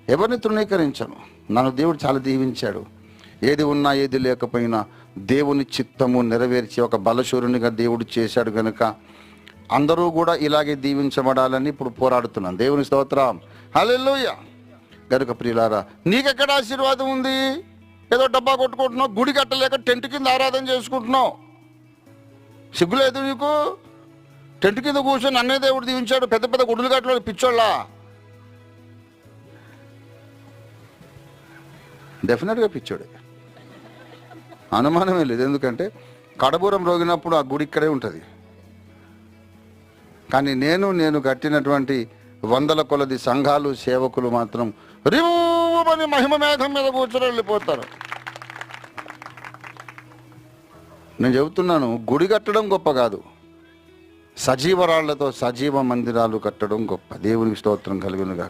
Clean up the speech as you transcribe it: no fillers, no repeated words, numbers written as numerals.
ఎవరిని తృణీకరించను. నన్ను దేవుడు చాలా దీవించాడు. ఏది ఉన్నా ఏది లేకపోయినా దేవుని చిత్తము నెరవేర్చి ఒక బలశూరునిగా దేవుడు చేశాడు కనుక అందరూ కూడా ఇలాగే దీవించబడాలని ఇప్పుడు పోరాడుతున్నాను. దేవుని స్తోత్రం, హల్లెలూయా. గనుక ప్రియులారా, నీకెక్కడ ఆశీర్వాదం ఉంది? ఏదో డబ్బా కొట్టుకుంటున్నావు, గుడి కట్టలేక టెంట్ కింద ఆరాధన చేసుకుంటున్నావు. సిగ్గులేదు నీకు? టెంట్ కింద కూర్చొని అన్నే దేవుడు దీవించాడు. పెద్ద పెద్ద గుడులు కట్టలో పిచ్చోళ్ళ? డెఫినెట్గా పిచ్చోడే, అనుమానమే లేదు. ఎందుకంటే కడబూరం రోగినప్పుడు ఆ గుడి ఇక్కడే ఉంటుంది. కానీ నేను కట్టినటువంటి వందల కొలది సంఘాలు, సేవకులు మాత్రం రివ్వమని మహిమ మేఘం మీద కూర్చొని వెళ్ళిపోతారు. నేను చెబుతున్నాను, గుడి కట్టడం గొప్ప కాదు, సజీవరాళ్లతో సజీవ మందిరాలు కట్టడం గొప్ప. దేవునికి స్తోత్రం కలుగునుగా.